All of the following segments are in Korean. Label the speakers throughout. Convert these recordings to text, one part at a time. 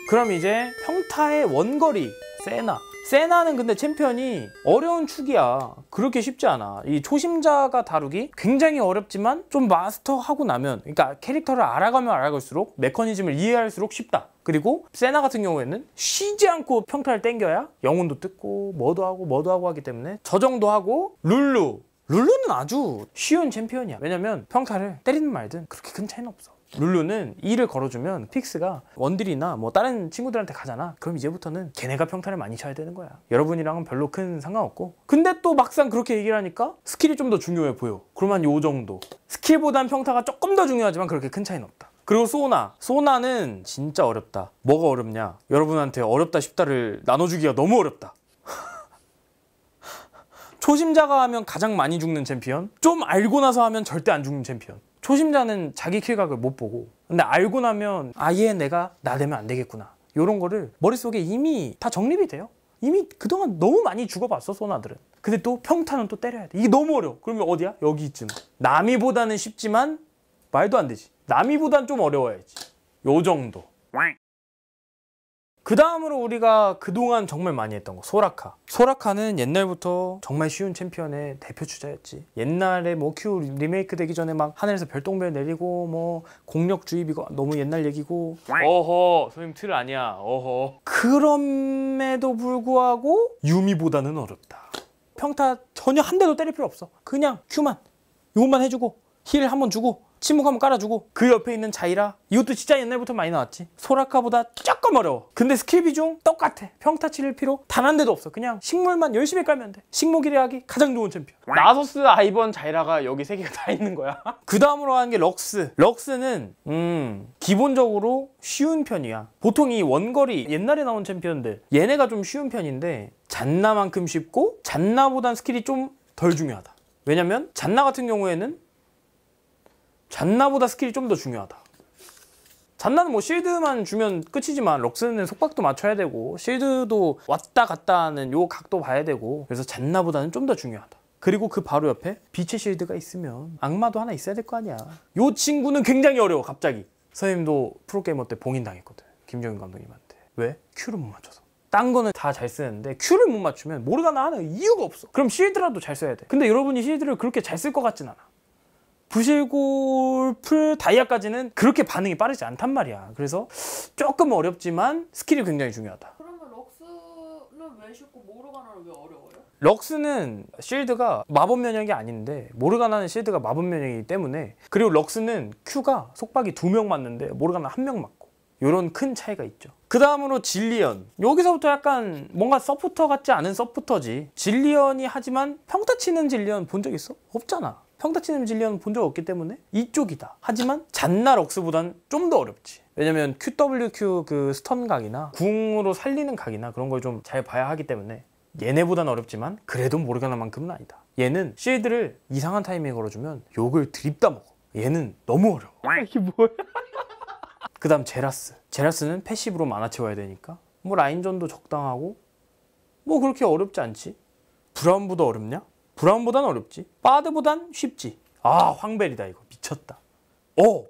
Speaker 1: 그럼 이제 평타의 원거리 세나는 근데 챔피언이 어려운 축이야. 그렇게 쉽지 않아. 이 초심자가 다루기 굉장히 어렵지만 좀 마스터하고 나면, 그러니까 캐릭터를 알아가면 알아갈수록 메커니즘을 이해할수록 쉽다. 그리고 세나 같은 경우에는 쉬지 않고 평타를 땡겨야 영혼도 뜯고 뭐도 하고 하기 때문에 저 정도 하고. 룰루는 아주 쉬운 챔피언이야. 왜냐면 평타를 때리든 말든 그렇게 큰 차이는 없어. 룰루는 2를 걸어주면 픽스가 원딜이나 뭐 다른 친구들한테 가잖아. 그럼 이제부터는 걔네가 평타를 많이 쳐야 되는 거야. 여러분이랑은 별로 큰 상관없고. 근데 또 막상 그렇게 얘기를 하니까 스킬이 좀 더 중요해 보여. 그러면 요 정도. 스킬보단 평타가 조금 더 중요하지만 그렇게 큰 차이는 없다. 그리고 소나는 진짜 어렵다. 뭐가 어렵냐? 여러분한테 어렵다 쉽다를 나눠주기가 너무 어렵다. 초심자가 하면 가장 많이 죽는 챔피언, 좀 알고 나서 하면 절대 안 죽는 챔피언. 초심자는 자기 킬각을 못 보고, 근데 알고 나면 아예 내가 나 되면 안 되겠구나, 요런 거를 머릿속에 이미 다 정립이 돼요. 이미 그동안 너무 많이 죽어봤어 소나들은. 근데 또 평타는 또 때려야 돼. 이게 너무 어려워. 그러면 어디야? 여기쯤. 나미보다는 쉽지만 말도 안 되지. 나미보단 좀 어려워야지. 요 정도. 그 다음으로 우리가 그동안 정말 많이 했던 거, 소라카는 옛날부터 정말 쉬운 챔피언의 대표 주자였지. 옛날에 뭐 큐 리메이크 되기 전에 막 하늘에서 별똥별 내리고 뭐 공력 주입, 이거 너무 옛날 얘기고. 어허, 선생님 틀 아니야. 어허. 그럼에도 불구하고 유미보다는 어렵다. 평타 전혀 한 대도 때릴 필요 없어. 그냥 큐만 요것만 해주고 힐 한번 주고 침묵 한번 깔아주고, 그 옆에 있는 자이라, 이것도 진짜 옛날부터 많이 나왔지. 소라카보다 조금 어려워. 근데 스킬 비중 똑같아. 평타 칠 필요 단 한 대도 없어. 그냥 식물만 열심히 깔면 돼. 식목일에 하기 가장 좋은 챔피언. 나소스, 아이번, 자이라가 여기 세 개가 다 있는 거야. 그 다음으로 하는 게 럭스는 기본적으로 쉬운 편이야. 보통 이 원거리 옛날에 나온 챔피언들, 얘네가 좀 쉬운 편인데 잔나만큼 쉽고 잔나보단 스킬이 좀 덜 중요하다. 왜냐면 잔나 같은 경우에는 잔나보다 스킬이 좀 더 중요하다. 잔나는 뭐 실드만 주면 끝이지만 럭스는 속박도 맞춰야 되고 실드도 왔다 갔다 하는 요 각도 봐야 되고, 그래서 잔나보다는 좀 더 중요하다. 그리고 그 바로 옆에 빛의 실드가 있으면 악마도 하나 있어야 될 거 아니야. 요 친구는 굉장히 어려워. 갑자기 선생님도 프로게이머 때 봉인당했거든, 김정윤 감독님한테. 왜? 큐를 못 맞춰서. 딴 거는 다 잘 쓰는데 큐를 못 맞추면 모르가나 하는 이유가 없어. 그럼 실드라도 잘 써야 돼. 근데 여러분이 실드를 그렇게 잘 쓸 것 같진 않아. 부실골 풀 다이아까지는 그렇게 반응이 빠르지 않단 말이야. 그래서 조금 어렵지만 스킬이 굉장히 중요하다.
Speaker 2: 그러면 럭스는 왜 쉽고 모르가나는 왜 어려워요?
Speaker 1: 럭스는 실드가 마법 면역이 아닌데 모르가나는 실드가 마법 면역이기 때문에. 그리고 럭스는 Q가 속박이 2명 맞는데 모르가나 1명 맞고, 요런 큰 차이가 있죠. 그 다음으로 질리언. 여기서부터 약간 뭔가 서포터 같지 않은 서포터지. 질리언이 하지만 평타 치는 질리언 본 적 있어? 없잖아. 평타 치는 질리언 본 적 없기 때문에 이쪽이다. 하지만 잔나 럭스보단 좀 더 어렵지. 왜냐면 QWQ 그 스턴 각이나 궁으로 살리는 각이나 그런 걸 좀 잘 봐야 하기 때문에 얘네보단 어렵지만 그래도 모르가나만큼은 아니다. 얘는 실드를 이상한 타이밍에 걸어주면 욕을 드립다 먹어. 얘는 너무 어려워.
Speaker 2: 이게 뭐야?
Speaker 1: 그 다음 제라스는 패시브로 만화 채워야 되니까 뭐 라인전도 적당하고 뭐 그렇게 어렵지 않지. 브라운보다 어렵냐? 브라운보단 어렵지. 바드보단 쉽지. 아, 황벨이다 이거. 미쳤다.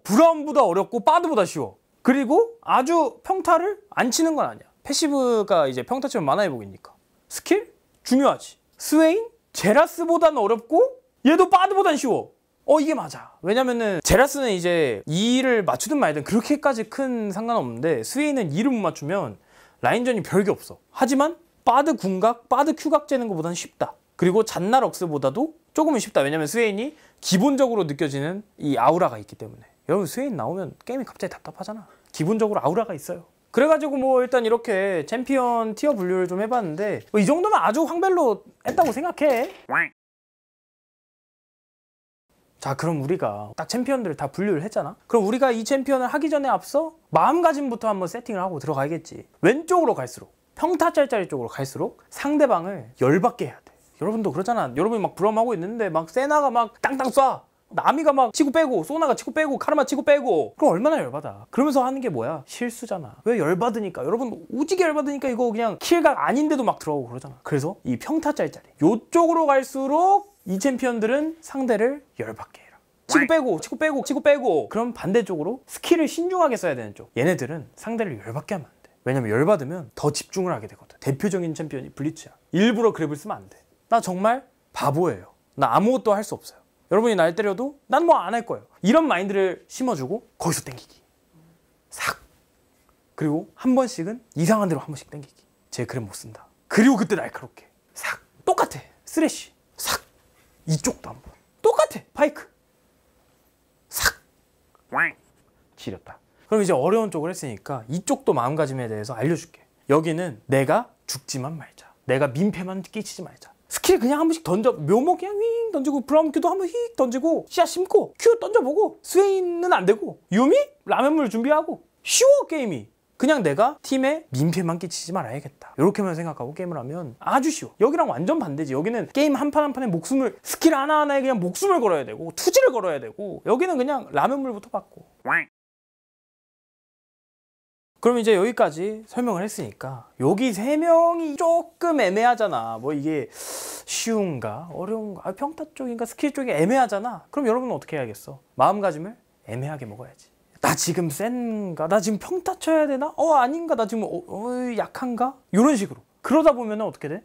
Speaker 1: 브라운보다 어렵고 바드보다 쉬워. 그리고 아주 평타를 안 치는 건 아니야. 패시브가 이제 평타 치면 만화 회복이니까. 스킬? 중요하지. 스웨인? 제라스보단 어렵고 얘도 바드보단 쉬워. 이게 맞아. 왜냐면은 제라스는 이제 2를 맞추든 말든 그렇게까지 큰 상관없는데 스웨인은 2를 못 맞추면 라인전이 별게 없어. 하지만 바드 궁각, 바드 큐각 재는 것보다는 쉽다. 그리고 잔나 럭스보다도 조금은 쉽다. 왜냐면 스웨인이 기본적으로 느껴지는 이 아우라가 있기 때문에. 여러분 스웨인 나오면 게임이 갑자기 답답하잖아. 기본적으로 아우라가 있어요. 그래가지고 뭐 일단 이렇게 챔피언 티어 분류를 좀 해봤는데 뭐 이 정도면 아주 황벨로 했다고 생각해. 자, 그럼 우리가 딱 챔피언들을 다 분류를 했잖아. 그럼 우리가 이 챔피언을 하기 전에 앞서 마음가짐부터 한번 세팅을 하고 들어가야겠지. 왼쪽으로 갈수록, 평타 짤짤이 쪽으로 갈수록 상대방을 열받게 해야 돼. 여러분도 그러잖아. 여러분이 막 브럼하고 있는데 막 세나가 막 땅땅 쏴. 나미가 막 치고 빼고, 소나가 치고 빼고, 카르마 치고 빼고. 그럼 얼마나 열받아. 그러면서 하는 게 뭐야? 실수잖아. 왜 열받으니까. 여러분 오지게 열받으니까 이거 그냥 킬각 아닌데도 막 들어오고 그러잖아. 그래서 이 평타 짤짤이 요쪽으로 갈수록 이 챔피언들은 상대를 열받게 해라. 치고 빼고, 치고 빼고, 치고 빼고. 그럼 반대쪽으로 스킬을 신중하게 써야 되는 쪽. 얘네들은 상대를 열받게 하면 안 돼. 왜냐면 열받으면 더 집중을 하게 되거든. 대표적인 챔피언이 블리츠야. 일부러 그랩을 쓰면 안 돼. 나 정말 바보예요. 나 아무것도 할 수 없어요. 여러분이 날 때려도 난 뭐 안 할 거예요. 이런 마인드를 심어주고 거기서 땡기기. 싹. 그리고 한 번씩은 이상한 대로 한 번씩 땡기기. 쟤 그랩 못 쓴다. 그리고 그때 날카롭게. 싹. 똑같아. 쓰레쉬. 싹. 이쪽도 한 번. 똑같아. 파이크. 싹. 지렸다. 그럼 이제 어려운 쪽을 했으니까 이쪽도 마음가짐에 대해서 알려줄게. 여기는 내가 죽지만 말자. 내가 민폐만 끼치지 말자. 스킬 그냥 한 번씩 던져. 묘목 그냥 윙 던지고 브라운 큐도 한 번 휙 던지고 씨앗 심고 큐 던져보고 스웨인은 안 되고 유미? 라면물 준비하고 쉬워 게임이. 그냥 내가 팀에 민폐만 끼치지 말아야겠다. 이렇게만 생각하고 게임을 하면 아주 쉬워. 여기랑 완전 반대지. 여기는 게임 한 판 한 판에 목숨을 스킬 하나하나에 그냥 목숨을 걸어야 되고 투지를 걸어야 되고 여기는 그냥 라면물부터 받고. 그럼 이제 여기까지 설명을 했으니까 여기 세 명이 조금 애매하잖아. 뭐 이게 쉬운가 어려운가 평타 쪽인가 스킬 쪽이 애매하잖아. 그럼 여러분은 어떻게 해야겠어? 마음가짐을 애매하게 먹어야지. 나 지금 센가? 나 지금 평타 쳐야 되나? 아닌가? 나 지금 약한가? 이런 식으로. 그러다 보면 어떻게 돼?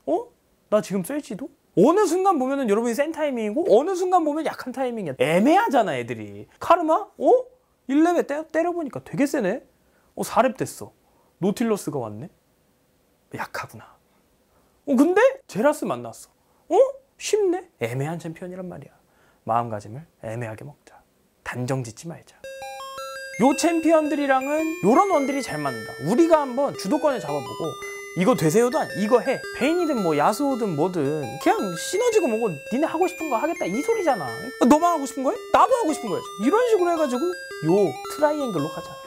Speaker 1: 나 지금 셀지도? 어느 순간 보면은 여러분이 센 타이밍이고 어느 순간 보면 약한 타이밍이야. 애매하잖아 애들이. 카르마? 1렙에 때려보니까 되게 세네? 4렙 됐어. 노틸러스가 왔네? 약하구나. 근데 제라스 만났어. 쉽네? 애매한 챔피언이란 말이야. 마음가짐을 애매하게 먹자. 단정 짓지 말자. 요 챔피언들이랑은 요런 원들이 잘 맞는다. 우리가 한번 주도권을 잡아보고 이거 되세요도 아니 이거 해. 베인이든 뭐 야수호든 뭐든 그냥 시너지고 뭐고 니네 하고 싶은 거 하겠다 이 소리잖아. 너만 하고 싶은 거야? 나도 하고 싶은 거야지. 이런 식으로 해가지고 요 트라이앵글로 가자.